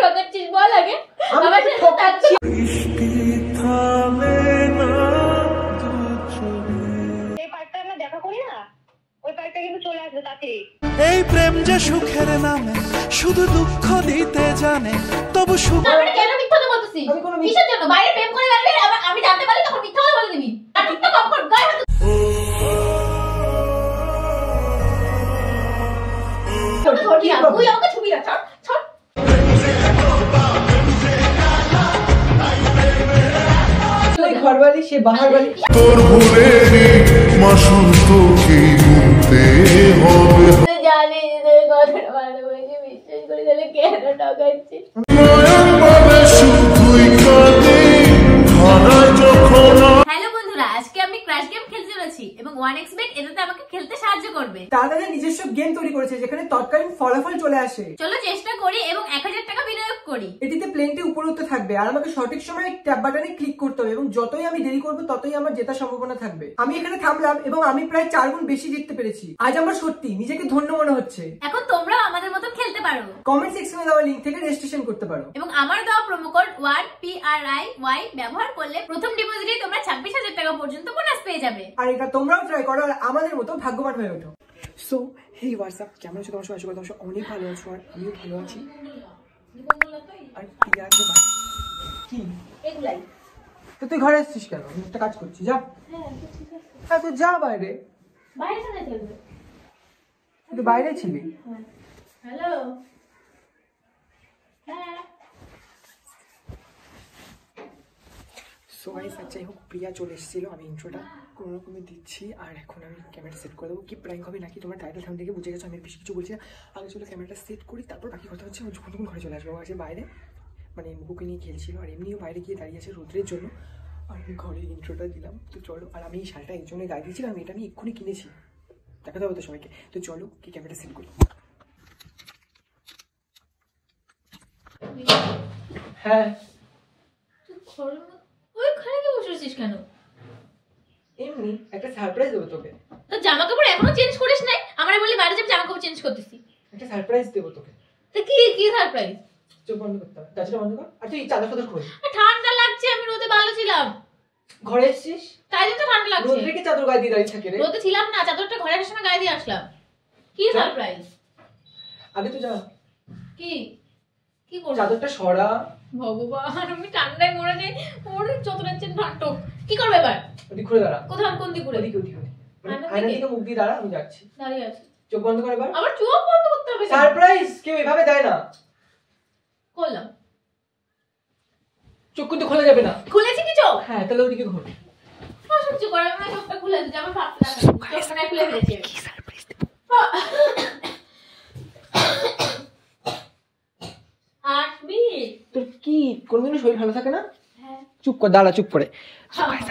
ঠকাচ্ছিস বল আগে। আমার সাথে ঠকাচ্ছিস। এই পার্টটা আমরা দেখা করি না, ওই পার্টটা কিন্তু চলে আসবে তাতে। এই প্রেম যে সুখের নামে শুধু দুঃখ দিতে জানে, তবু সুখ। আমরা কেন মিথ্যা কথা বলতেছিস? কিসের জন্য? বাইরে প্রেম করে বেরবে, আমি জানতে পারি তখন মিথ্যা কথা বলে দিবি। আর ঠিক তো কমফর্ট গায়ে হাত। তুই আমাকে ছবি রাখ, ছাড়। ঘরবালি সে বাহারবালি তোর ভুলেরই মাসুল তোকে গুনতে হবে। জানি যে কথাটা ভালোবাসি, বিশ্বাস করে তাহলে কেন ঠকাচ্ছিস? হ্যালো বন্ধুরা, আজকে আমি ক্র্যাশ গেম খেলতে চলেছি এবং 1xbet এটাতে আমাকে খেলতে সাহায্য করবে। তারা নিজস্ব গেম তৈরি করেছে যেখানে তৎকালীন ফলাফল চলে আসে। চলো চেষ্টা করি এবং 1000 টাকা বিনিয়োগ করি। এটিতে প্লেনটি উপরে উঠতে থাকবে আর আমাকে সঠিক সময়ে ট্যাব বাটনে ক্লিক করতে হবে এবং যতই আমি দেরি করব ততই আমার জেতার সম্ভাবনা থাকবে। আমি এখানে থামলাম এবং আমি প্রায় 4 গুণ বেশি জিততে পেরেছি। আজ আমার সত্যি নিজেকে ধন্য মনে হচ্ছে। এখন তোমরাও আমাদের মতো খেলতে পারো। কমেন্ট সেকশনে দেওয়া লিংক থেকে রেজিস্ট্রেশন করতে পারো এবং আমার দেওয়া প্রোমো কোড WARPRIY ব্যবহার করলে প্রথম ডিপোজিটে তোমরা 26,000 টাকা পর্যন্ত বোনাস পেয়ে যাবে। আর এটা তোমরাও ট্রাই করো আর আমাদের মতো ভাগ্যবান হয়ে ওঠো। সো হেই হোয়াটসঅ্যাপ, কেমন আছো তোমার সবাই? আশা করি তোমরা অনেক ভালো আছো আর আমিও ভালো আছি। আর প্রিয়াকে কি এগুলাই তো তুই ঘরে আসছিস কেন? আমি একটা কাজ করছি, যা। হ্যাঁ তুই যা বাইরে। বাইরে চলে চলবে। তুই বাইরে ছিলি। হ্যালো। হ্যাঁ। সো গাইস, যাই হোক প্রিয়া চলে এসেছিল, আমি ইন্ট্রোটা কোনো রকমে দিচ্ছি আর এখন আমি ক্যামেরাটা সেট করে দেবো। কি প্র্যাঙ্ক হবে নাকি তোমরা টাইটেল থাম থেকে বুঝে গেছো, আমি বেশি কিছু বলছি না। আগে চলো ক্যামেরাটা সেট করি, তারপর বাকি কথা হচ্ছে আমি যখন ঘরে চলে আসবো। আছে বাইরে মানে বুকে নিয়ে খেলছিল আর এমনিও বাইরে গিয়ে দাঁড়িয়ে আছে রোদ্রের জন্য। আর আমি ঘরে ইন্ট্রোটা দিলাম, তো চলো। আর আমি এই শাড়িটা একজনের গায়ে দিয়েছিলাম, এটা আমি এক্ষুনি কিনেছি, দেখাতে হবে তো সবাইকে। তো চলো কি ক্যামেরাটা সেট করি। হ্যাঁ ওইখানে কি বসেছিস কেন? এমনি একটা সারপ্রাইজ দেবো তোকে। তো জামা কাপড় এখনো চেঞ্জ করিস নাই? আমারে বলি বাইরে যাবি, জামা কাপড় চেঞ্জ করতেছি। একটা সারপ্রাইজ দেবো তোকে। তো কি সারপ্রাইজ? চোখ বন্ধ করতে হবে, দরজাটা বন্ধ কর। আর তুই চাদর ফাদর খোল। ঠান্ডা লাগছে, আমি রোদে ভালো ছিলাম। ঘরে এসেছিস তাই জন্য ঠান্ডা লাগছে। রোদ থেকে চাদর গায়ে দিয়ে দাঁড়িয়ে থাকে রে। রোদে ছিলাম না, চাদরটা ঘরে আসার সময় গায়ে দিয়ে আসলাম। কি সারপ্রাইজ? আগে তো যা। কি করব? চাদরটা সরা। ভগবান, আমি ঠান্ডায় মরে যাই। ওরে চতুরাচ্ছেন নাটক। কি করবে এবার? ওদিক ঘুরে দাঁড়া। কোথাও কোন দিক ঘুরে? ওদিকে আয়নার দিকে মুখ দিয়ে দাঁড়া, আমি যাচ্ছি। দাঁড়িয়ে আছি। চোখ বন্ধ কর এবার। আবার চোখ বন্ধ করতে হবে? সারপ্রাইজ কেউ এভাবে দেয় না। করলাম। চোখ কিন্তু খোলা যাবে না। খুলেছি কি চোখ? হ্যাঁ তাহলে ওদিকে ঘোর। সহ্য করে আমি চোখটা খুলে দিতে আমার ফাটতে লাগে। চোখটা খুলে ফেলেছি। কি সারপ্রাইজ দেব? 8 মিনিট। তোর কি কোনদিনও শরীর ভালো থাকে না? হ্যাঁ। চুপ কর, দাঁড়া, চুপ করে।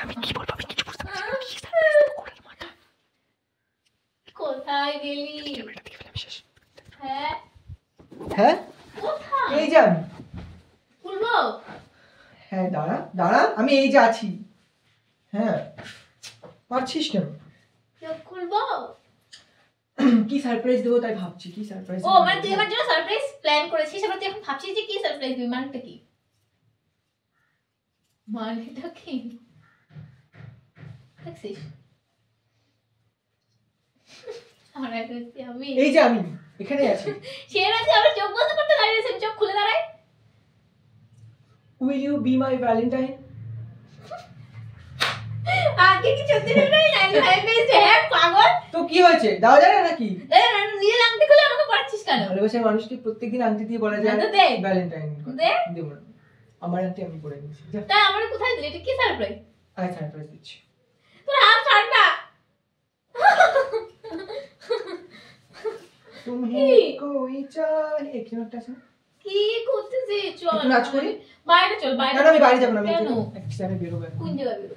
আমি কি বলবো আমি কিছু বুঝতে পারছি না। কি সারপ্রাইজ দেব কোলার মাথা? কোথায় গেলি? ক্যামেরাটা দেখে ফেলাম শেষ। হ্যাঁ। হ্যাঁ কোথায়? এই যে আমি। খুলবো? হ্যাঁ দাঁড়া দাঁড়া, আমি এই যে আছি। হ্যাঁ পারছিস কেন? চোখ খুলবো? কি সারপ্রাইজ দেবো তাই ভাবছি। কি সারপ্রাইজ? ও মানে তুই আমার জন্য সারপ্রাইজ প্ল্যান করেছিস, এবার তুই এখন ভাবছিস যে কি সারপ্রাইজ দিবি? মানেটা কি? মানেটা কি দেখছিস? আমি এই যে আমি এখানে আছি। সে রাতে আমার চোখ বন্ধ করতে দাঁড়িয়ে আছি, চোখ খুলে দাঁড়াই। Will you be my Valentine? আগে কি সত্যি নাই ভাই পেয়েছে? হ্যাঁ পাগল। তো কি হয়েছে, দেওয়া যায় না নাকি? নিজের আংটি খুলে আমাকে পড়াচ্ছিস কেন? ভালোবাসার মানুষকে প্রত্যেকদিন আংটি দিয়ে বলা যায় ভ্যালেন্টাইন। দেব না, আমার আংটি আমি পরে নিয়েছি। তাই আমার কোথায় দিলি? এটা কি সারপ্রাইজ? আমি সারপ্রাইজ দিচ্ছি। তোর হাত ছাড় না। তুমি কোই চাহে কি একটা আছে? কি করতেছিস? চল একটু নাচ করি। বাইরে চল। বাইরে না আমি বাইরে যাব না, আমি কেন? আমি বের হবো। কোন জায়গায় বের?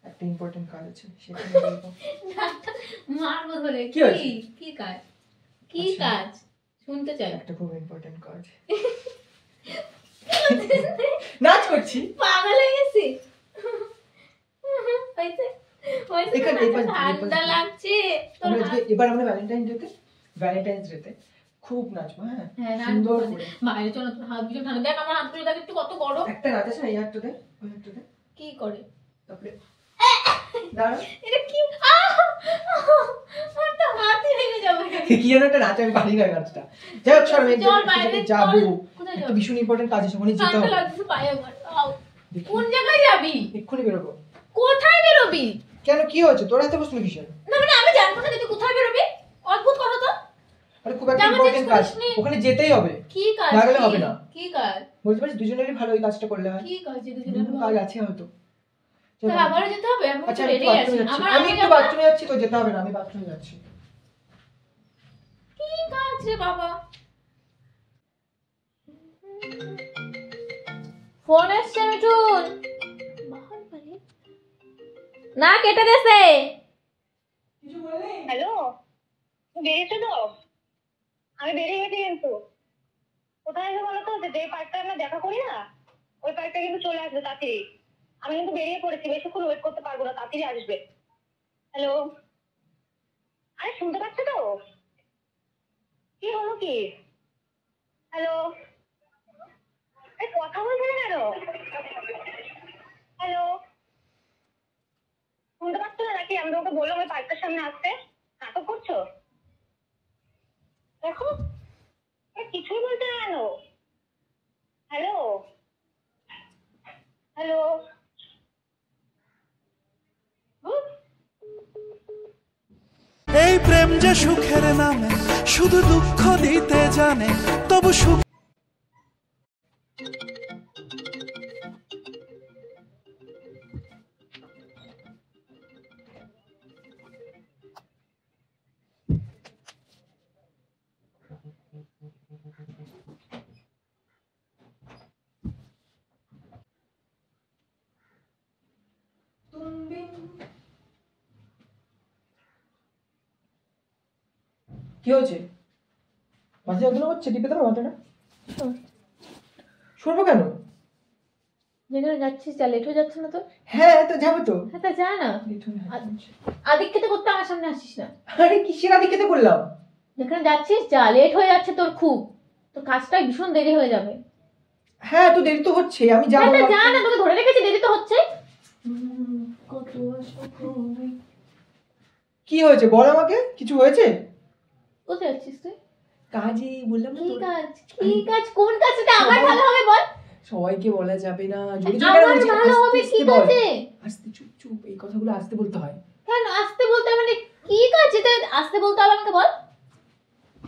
একটা ইম্পর্টেন্ট কাজ আছে সেখানে যাব। মারবো ধরে। কি কাজ? কি কাজ শুনতে চাই? একটা খুব ইম্পর্টেন্ট কাজ। নাচ করছি। পাগল হয়ে গেছি। হইছে ঠান্ডা লাগছে। এবার আমরা ভ্যালেন্টাইন্স ডেতে খুব নাচবো। হ্যাঁ হ্যাঁ সুন্দর করে। বাইরে চলো, তোর হাত ভীষণ ঠান্ডা। দেখ আমার হাতগুলো দেখ একটু কত গরম। একটা নাচ আছে না, এই হাতটা দে, ওই হাতটা দে। কি করে তারপরে দাঁড়া, এটা কি? আমার তো হাতই ভেঙে যাবে। কি যেন একটা নাচ, আমি পারি না নাচটা। যাই হোক সর, আমি চল বাইরে যাবো। কোথায় একটা যাবি? ভীষণ ইম্পর্টেন্ট কাজ আছে, ওখানে যেতে ঠান্ডা হবে। লাগছে পায়ে আমার। আউ। দেখি। কোন জায়গায় যাবি? এক্ষুনি বেরোবো। কোথায় বেরোবি? কেন, কি হয়েছে তোর হাতে বসলো কিসের? না মানে আমি জানবো না যে তুই কোথায় বেরোবি? অদ্ভুত কথা তো। আরে খুব একটা জামা ইম্পর্টেন্ট চেঞ্জ কাজ, করিসনি? ওখানে যেতেই হবে। কি কাজ? না গেলে কি? হবে না। কি কাজ? বলতে পারছিস দুজনেরই ভালো এই কাজটা করলে হয়। কি কাজ দুজনের? কাজ আছে হয়তো। তা আবারও যেতে হবে? আমি আচ্ছা তো আমি রেডি বাথরুমে আছি। যাচ্ছি, আমার আমি একটু বাথরুমে যাচ্ছি, তো যেতে হবে না, আমি বাথরুমে যাচ্ছি। কি কাজ রে বাবা? ফোন আসছে মিঠুন। না কেটে দেছে। কিছু বললি? হ্যালো, বেরিয়েছো তো? আমি বেরিয়ে গেছি কিন্তু। কোথায় আসবে বলো তো? যে পার্কটা আমরা দেখা করি না, ওই পার্কটা কিন্তু চলে আসবে তাড়াতাড়ি। আমি কিন্তু বেরিয়ে পড়েছি, বেশিক্ষণ ওয়েট করতে পারবো না, তাড়াতাড়ি আসবে। হ্যালো, আরে শুনতে পাচ্ছ তো? কি হলো কি? হ্যালো, এই কথা বলছে না কেন? হ্যালো, শুনতে পাচ্ছ না নাকি? আমি তোমাকে বললাম ওই পার্কটার সামনে আসতে, নাটক করছো? দেখো কিছুই বলতে না কেন? হ্যালো, হ্যালো, এই প্রেম যে সুখের নামে শুধু দুঃখ দিতে জানে, তবু সুখ কি হয়েছে? মাথা যন্ত্রণা করছে? টিপে দেবো মাথাটা? শুনবো কেন? যেখানে যাচ্ছিস যা, লেট হয়ে যাচ্ছে না তো? হ্যাঁ তো যাবো তো। হ্যাঁ তা যা না। আদিক্ষেতে করতে আমার সামনে আসিস না। আরে কিসের আদিক্ষেতে করলাম? যেখানে যাচ্ছিস যা, লেট হয়ে যাচ্ছে তোর খুব। তোর কাজটা ভীষণ দেরি হয়ে যাবে। হ্যাঁ তো দেরি তো হচ্ছে, আমি যাবো। হ্যাঁ তা যা না, তোকে ধরে রেখেছি, দেরি তো হচ্ছে। কি হয়েছে বল আমাকে, কিছু হয়েছে? কোথায় যাচ্ছিস তুই? কাজে বললাম না কি তোর। কাজ? কি কাজ? কোন কাজটা আমার ভালো হবে বল? সবাইকে বলা যাবে না, জোরে জোরে আমার বলছি, ভালো আস্তে হবে কি আস্তে বল। কাজে? আস্তে, চুপ চুপ, এই কথাগুলো আস্তে বলতে হয়। কেন আসতে বলতে হবে? মানে কি কাজ যেটা আসতে বলতে হবে আমাকে বল?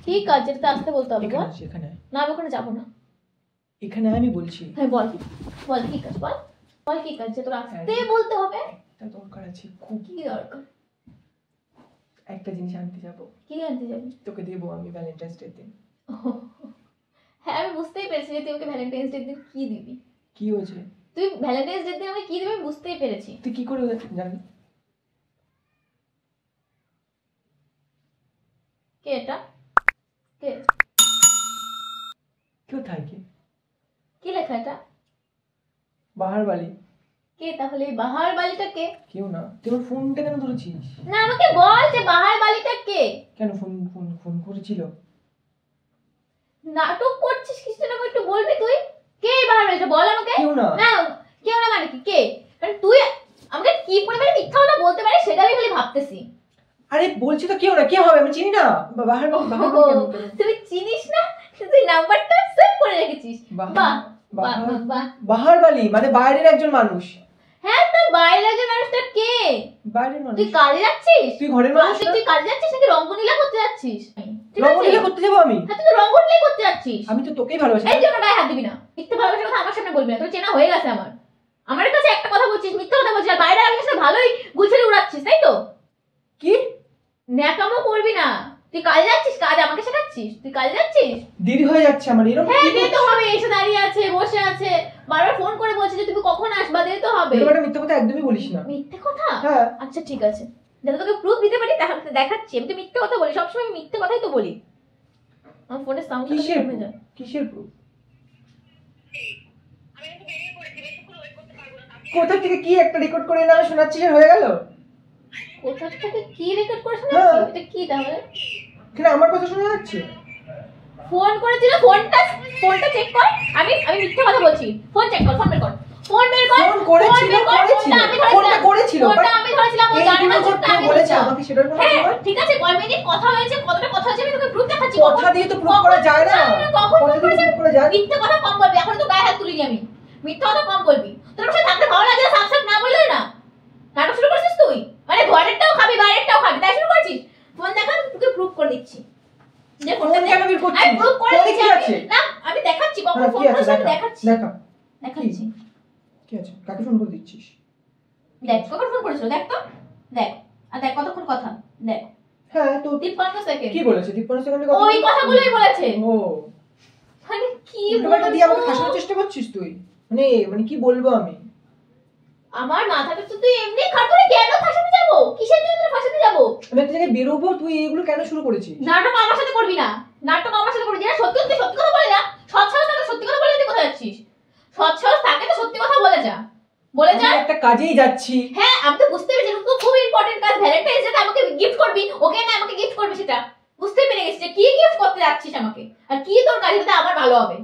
কি কাজ যেটা আসতে বলতে হবে বল? এখানে না আমি ওখানে যাবো না। এখানে আমি বলছি। হ্যাঁ বল, বল কি কাজ বল? বল কি কাজ যেটা আসতে বলতে হবে? একটা দরকার আছে খুব, কি দরকার? একটা জিনিস আনতে যাবো। কি আনতে যাবি? তোকে দেবো আমি ভ্যালেন্টাইন্স ডে দিন। হ্যাঁ আমি বুঝতেই পেরেছি যে তুই আমাকে ভ্যালেন্টাইন্স ডে দিন কি দিবি। কি হয়েছে? তুই ভ্যালেন্টাইন্স ডে দিন আমাকে কি দিবি আমি বুঝতেই পেরেছি। তুই কি করে জানলি? কে এটা? কে? কোথায় কে? কি লেখা এটা? বাহার বালি। কে তাহলে এই বাহার বালিটা কে? কেউ না। তুই আমার ফোনটা কেন ধরেছিস? না আমাকে বল যে বাহার বালিটা কে? কেন ফোন ফোন ফোন করেছিল? নাটক করছিস কিছু না, একটু বলবি তুই কে এই বাহার বালিটা বল আমাকে। কেউ না। না কেউ না মানে কি? কে মানে তুই আমাকে কি পরিমাণে মিথ্যা কথা বলতে পারিস সেটা আমি খালি ভাবতেছি। আরে বলছি তো কেউ না, কে হবে? আমি চিনি না। বাহার বালি, বাহার বালি কেন? তুই চিনিস না, তুই নাম্বারটা সেভ করে রেখেছিস। বাহ বাহ বাহ। বাহার বালি মানে বাইরের একজন মানুষ। হ্যাঁ তো বাইরের একজন মানুষটা কে? বাইরের মানুষ। তুই কাজে যাচ্ছিস? তুই ঘরের মানুষ না? তুই কাজে যাচ্ছিস নাকি রঙ্গনীলা করতে যাচ্ছিস? ঠিক আছে রঙ্গলীলা করতে যাবো আমি? হ্যাঁ তুই তো রঙ্গনীলা করতে যাচ্ছিস। আমি তো তোকেই ভালোবাসি। এই জন্য গায়ে হাত দিবি না, মিথ্যে ভালোবাসার কথা আমার সামনে বলবি না, তোর চেনা হয়ে গেছে আমার। আমার কাছে একটা কথা বলছিস, মিথ্যে কথা বলছিস, আর বাইরে আগে সাথে ভালোই গুছালি উড়াচ্ছিস তাই তো? কি ন্যাকামো করবি না। তুই কাজে যাচ্ছিস, কাজ আমাকে শেখাচ্ছিস? তুই কাজে যাচ্ছিস? দেরি হয়ে যাচ্ছে আমার, এরকম হ্যাঁ কি দেরি তো করছিস? হবে, এসে দাঁড়িয়ে আছে বসে আছে, বারবার ফোন করে বলছে যে তুমি কখন আসবা, দেরি তো হবে। এরকম একটা মিথ্যা কথা একদমই বলিস না। মিথ্যে কথা? হ্যাঁ। আচ্ছা ঠিক আছে, যাতে তোকে প্রুফ দিতে পারি তাহলে দেখাচ্ছি। আমি তো মিথ্যে কথা বলি, সবসময় আমি মিথ্যে কথাই তো বলি। আমার ফোনের সাউন্ড কিসের কমে যায়। কিসের proof? আমি কিন্তু বেরিয়ে পড়েছি, বেশিক্ষণ ওয়েট করতে পারবো না, তাড়াতাড়ি কোথা থেকে কি একটা রেকর্ড করে না শোনাচ্ছিস আর হয়ে গেল? কোথা থেকে কি রেকর্ড করে হ্যাঁ। শোনাচ্ছি? এটা কি তাহলে? এখানে আমার কথা শোনা যাচ্ছে? ফোন করেছিল, ফোনটা চেক কর। আমি মিথ্যা কথা বলছি? ফোন চেক কর, ফোন বের কর, ফোন বের কর। ফোন করেছিল, ফোনটা করেছিল। ফোনটা আমি ধরেছিলাম, ও জানে না ফোনটা আমি বলেছে ধরেছিলাম। আমাকে সেটার কোনো হ্যাঁ, খবর? ঠিক আছে, কয় মিনিট কথা হয়েছে, কতটা কথা হয়েছে আমি তোকে প্রুফ দেখাচ্ছি। কথা দিয়ে তো প্রুফ করা যায় না। কখন কথা দিয়ে proof করা যায়? মিথ্যা কথা কম বলবি, এখন তো গায়ে হাত তুলিনি আমি। মিথ্যা কথা কম বলবি। তোর সাথে থাকতে ভালো লাগে না, সাবস্ক্রাইব না বললে না। নাটক শুরু করছিস তুই, মানে ঘরেরটাও খাবি বাইরেরটাও খাবি, তাই শুরু করছিস। ফোন দেখা, তোকে প্রুফ করে দিচ্ছি। যে ফোনটা ফোন কেন বের করছিস? আমি প্রুফ করে ফোনে দিচ্ছি কি আমি। আছে? না, আমি দেখাচ্ছি কখন হ্যাঁ, ফোন কি আছে করেছিস আমি দেখা, দেখাচ্ছি। দেখা। দেখাচ্ছি। কি আছে? কাকে ফোন করে দিচ্ছিস? দেখ কখন ফোন করেছিল, দেখ তো, দেখ। আর দেখ কতক্ষণ কথা, দেখ। হ্যাঁ তো 53 সেকেন্ড। কি বলেছে? 53 সেকেন্ডে ওই কথাগুলোই বলেছে। ও মানে কি উল্টোপাল্টা দিয়ে আমাকে বলবো? ফাঁসানোর চেষ্টা করছিস তুই? মানে কি বলবো আমি? আমার মাথাটা তো তুই এমনি খাটুরে, কেন ফাঁসাতে যাবো? কিসের জন্য তোর ফাঁসাতে যাবো? আমি একটা জায়গায় বেরোবো, তুই এগুলো কেন শুরু করেছিস? নাটক আমার সাথে করবি না, নাটক আমার সাথে করবি না। সত্যি সত্যি সত্যি কথা বলে যা। সৎ সাহস থাকে, সত্যি কথা বলে তুই কোথায় যাচ্ছিস? সৎ সাহস থাকে তো সত্যি কথা বলে যা, বলে যা। আমি একটা কাজেই যাচ্ছি। হ্যাঁ, আমি তো বুঝতে পেরেছি তো, খুব ইম্পর্টেন্ট কাজ। ভ্যালেন্টাইন্স ডে আমাকে গিফট করবি, ওকে না আমাকে গিফট করবি, সেটা বুঝতে পেরে গেছি যে কি গিফট করতে যাচ্ছিস আমাকে, আর কি তোর কাজ হতে আমার ভালো হবে।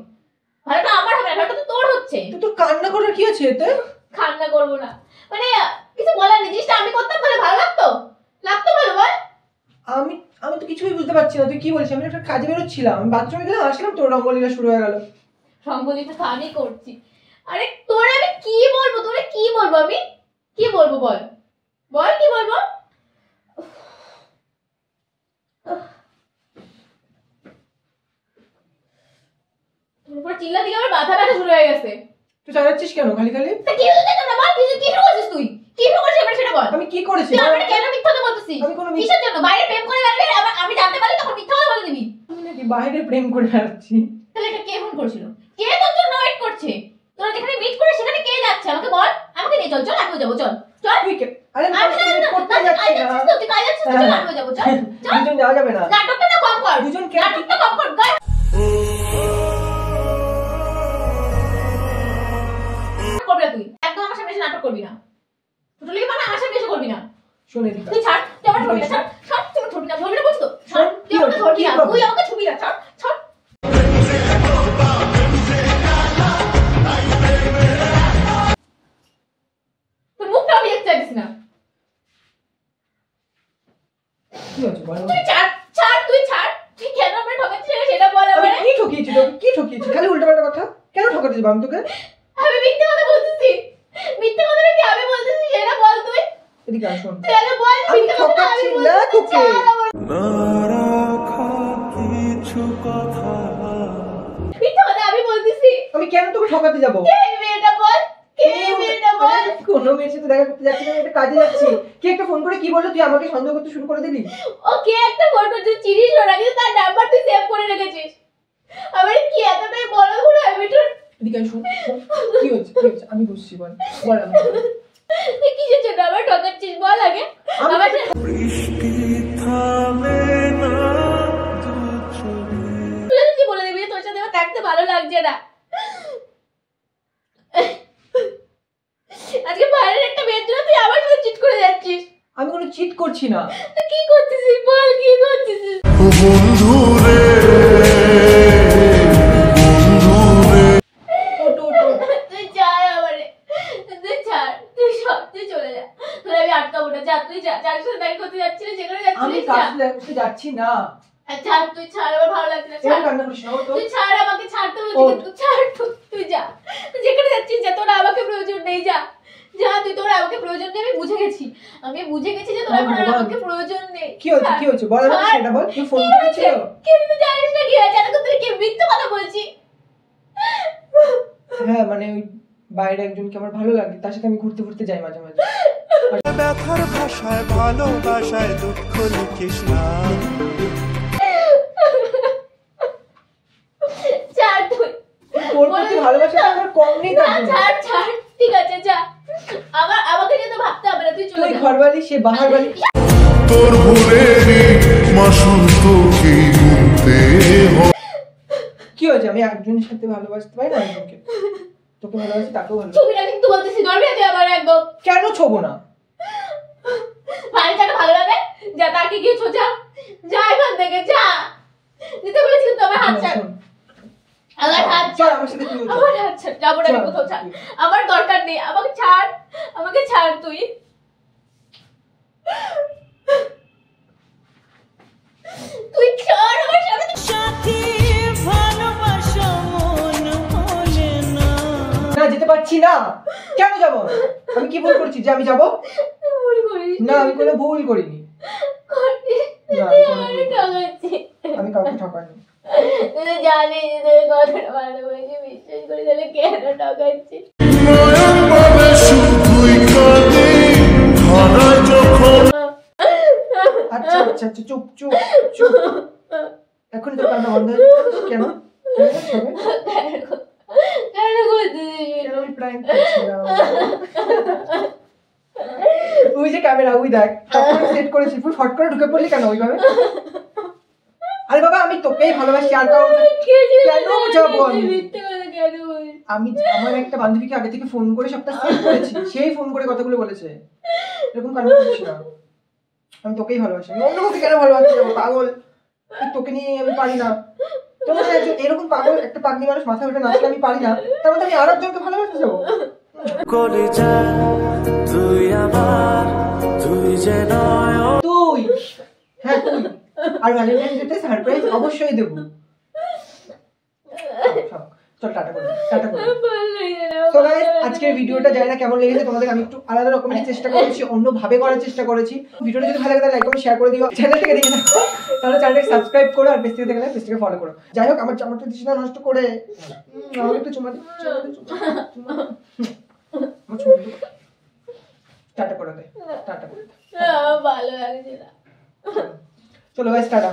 ভালোটা আমার হবে না, ভালোটা তো তোর হচ্ছে। তো তোর কান্না করার কি আছে এতে? কান্না করবো না মানে কিছু বলার নেই। জিনিসটা আমি করতাম তাহলে ভালো লাগতো, লাগতো ভালো বল। আমি আমি তো কিছুই বুঝতে পারছি না তুই কি বলছিস। আমি একটা কাজে বেরোচ্ছিলাম, আমি বাথরুমে গেলাম, আসলাম, তোর রঙ্গলীলা শুরু হয়ে গেল। রঙ্গোলিটা তো আমি করছি। আরে তোরে আমি কি বলবো, তোরে কি বলবো, আমি কি বলবো বল, বল কি বলবো। তোর উপর চিল্লা দিয়ে আমার মাথা ব্যথা শুরু হয়ে গেছে। তুই চালাচ্ছিস কেন খালি খালি? তা কি হয়েছে তোমরা বল, কিছু কি শুরু করছিস তুই? কি শুরু করছিস এবার সেটা বল। আমি কি করেছি? তুই আমাকে কেন মিথ্যা কথা বলতেছিস? আমি কোনো কিসের জন্য? বাইরে প্রেম করে বেড়াবি, আমি জানতে পারলে তখন মিথ্যা কথা বলে দিবি। আমি নাকি বাইরে প্রেম করে বেড়াচ্ছি? তাহলে এটা কে ফোন করছিল? কে তোর জন্য ওয়েট করছে? তোরা যেখানে মিট করে সেখানে কে যাচ্ছে আমাকে বল। আমাকে নিয়ে চল, চল আমিও যাবো, চল চল। তুই কে? আরে আমি আমি তোর সাথে করতে তুই যাচ্ছি কাজ না। যাচ্ছিস তো, তুই কাজ যাচ্ছিস তো, চল আমিও যাবো, চল চল। দুজন যাওয়া যাবে না। নাটকটা না কম কর, দুজন কে? নাটকটা কম কর, গায়ে করবি না তুই। একদম আমার সামনে এসে নাটক করবি না। টোটালি মানে আমার সামনে এসে করবি না। শোন এদিকে। তুই ছাড়, তুই আমার ধরবি না, ছাড় ছাড়, তুই আমার ধরবি না, ধরবি না বলছিস তো, ছাড়, তুই আমাকে কি ধরবি না, problem? তুই আমাকে ছুবি না, ছাড় ছাড়। তোর মুখটা আমি দেখতে চাইছিস না। কি হচ্ছে বল? তুই ছাড় ছাড়, তুই ছাড়। তুই কেন আমরা ঠকাচ্ছিস সেটা বল আমি আমারে। কি ঠকিয়েছি তোকে? কি ঠকিয়েছি? খালি উল্টোপাল্টা কথা কেন ঠকাতে যাবো আমি তোকে? আমি মিথ্যে কথা বলতেছি, মিথ্যে কথাটা কি আমি বলতেছি সেটা বল তুই। এদিকে আয়, শোন। তুই আগে বল যে আমি মিথ্যে কথাটা ঠকাচ্ছি আমি না বলতেছি, তোকে। ছাড় আমার। না রাখা কিছু কথা মিথ্যে কথা আমি বলতেছি। আমি কেন তোকে ঠকাতে যাবো? কে এই মেয়েটা বল, কে এই মেয়েটা বল। আরে, কোনো মেয়ের সাথে দেখা করতে যাচ্ছি না, আমি একটা কাজে যাচ্ছি। কি একটা ফোন করে কি বললো, তুই আমাকে সন্দেহ করতে শুরু করে দিলি? ও কে একটা ফোন করছিস, চিনিস না কিন্তু তার নাম্বার তুই সেভ করে রেখেছিস। আমার কি এতটাই বড় ভুল আমি তোর। এদিকে আয়, শোন, শোন। কি হচ্ছে? কি হচ্ছে? আমি বুঝছি, বল বল আমাকে বল। তুই কিসের জন্য আমার ঠকাচ্ছিস বল আগে। আমি- আমার বৃষ্টি থামে না দু চোখে তুই বলে দিবি যে তোর সাথে আমার থাকতে ভালো লাগছে না। আজকে বাইরের একটা মেয়ের জন্য তুই আমার সাথে চিট করে যাচ্ছিস। আমি কোনো চিট করছি না। তুই কি করতেছিস বল, কি করতেছিস? বন্ধু রে, বন্ধু রে, ওটো ওটো। তুই ছাড় আমারে, তুই ছাড়, তুই সব, তুই চলে যা। তোর আমি আটকাবো না, যা তুই যা। যার সাথে দেখা করতে যাচ্ছিলি যেখানে আমি যাচ্ছিলিস যা। কাজ করতে যাচ্ছি না। ছাড়, তুই ছাড়, আমার ভালো লাগছে না, এবার ছাড়। কান্না করিস না, ওটো। তুই ছাড়, আমাকে ছাড়তে বলছি ও। কিন্তু ছাড়, তুই যা। তুই যেখানে যাচ্ছিস যা, তোর আমাকে প্রয়োজন নেই, যা যা। তুই তোর আমাকে প্রয়োজন নেই, আমি বুঝে গেছি, আমি বুঝে গেছি যে তোর এখন আর আমাকে প্রয়োজন নেই। কি হচ্ছে? কি হচ্ছে? বল আমাকে ছাড়। সেটা বল। তুই ফোন কি করেছিল? হয়েছে? কিন্তু জানিস না কি হয়েছে, এতক্ষণ তুই কি মিথ্যে কথা বলছি। হ্যাঁ মানে ওই বাইরে একজনকে আমার ভালো লাগে, তার সাথে আমি ঘুরতে ঘুরতে যাই মাঝে মাঝে। ব্যথার ভাষায় ভালোবাসায় দুঃখ লিখিস না ছাড় তুই। তোর প্রতি ভালোবাসা আমার কম নেই না, তার জন্য। ছাড় ছাড়, ঠিক আছে যা। আমাকে নিয়ে তো ভাবতে হবে না, তুই চলে তুই যা। ঘরবালি, সে বাহারবালি। তোর ভুলেরই মাসুল তোকে গুনতে হবে। কি হয়েছে? আমি একজনের সাথে ভালোবাসতে পারি না একজনকে। তোকে ভালোবাসি, তাকেও ভালোবাসি। ছবিটা কিন্তু বলতেছি ধরবি না তুই আমার একদম। কেন ছোবো না? ভাই যাকে ভালো লাগে যা, তাকে গিয়ে ছোঁচা, যা এখান থেকে যা। দিতে বলেছি কিন্তু আমার হাত ছাড়, আমার হাত চল ছাড়, আমার সাথে তুইও চল। আমার হাত ছাড়, যাবো না আমি চল। কোথাও, ছাড়, আমার দরকার নেই, আমাকে ছাড়, আমাকে ছাড় তুই। তুই ছাড় আমার সামনে। না যেতে পারছি না, কেন যাব? আমি কি ভুল করছি যে আমি যাব? তুই ভুল করিস। না আমি কোনো ভুল করিনি, করিস। না, তুই কোনো আমাকে ভুল ঠকাচ্ছিস। আমি কাউকে ঠকাইনি। তুই তো জানিস যে তোর কথাটা ভালোবাসি, বিশ্বাস করি, তাহলে কেন ঠকাচ্ছিস? নয়ন ভাবে শুধুই কাঁদে হারায় যখন আচ্ছা আচ্ছা আচ্ছা চুপ চুপ চুপ, এখন তো কান্না বন্ধ হয়ে যাচ্ছে। কেন কেন করছিস? কেন আমি প্র্যাঙ্ক করছিলাম? ওই যে ক্যামেরা, ওই দেখ সেট করেছি, পুরো ফট করে ঢুকে পড়লি কেন ওইভাবে? আরে বাবা আমি তোকেই ভালোবাসি, আর কারণ কেন যাবো আমি? মিথ্যে কথা কেন বলিস? আমি আমার একটা বান্ধবীকে আগে থেকে ফোন করে সবটা সেট করেছি, সেই ফোন করে কথাগুলো বলেছে। এরকম কান্না করছিস না, আমি তোকেই ভালোবাসি, আমি অন্য কাউকে কেন ভালোবাসতে যাবো? পাগল, তোকে নিয়ে আমি পারি না। তোমার একজন এরকম পাগল একটা পাগলি মানুষ মাথায় উঠে নাচলে আমি পারি না, তার মধ্যে আমি আর একজনকে ভালোবাসতে যাবো? তুই, হ্যাঁ তুই, আর ভ্যালেন্টাইন্স ডেতে সারপ্রাইজ অবশ্যই দেবো। চল টাটা করে, টাটা করে। তো গাইস আজকের ভিডিওটা জানি না কেমন লেগেছে তোমাদের, আমি একটু আলাদা রকমের চেষ্টা করেছি, অন্য ভাবে করার চেষ্টা করেছি। ভিডিওটা যদি ভালো লাগে তাহলে লাইক করে শেয়ার করে দিও, চ্যানেল থেকে দেখে থাকো তাহলে চ্যানেলটাকে সাবস্ক্রাইব করো, আর পেজ থেকে দেখলে পেজটাকে ফলো করো। যাই হোক আমার জামাটা দিস না নষ্ট করে, আমাকে একটু চুমা দে, টাটা করে দে, টাটা করে দে। ভালো লাগছে না। চলো গাইস টাটা।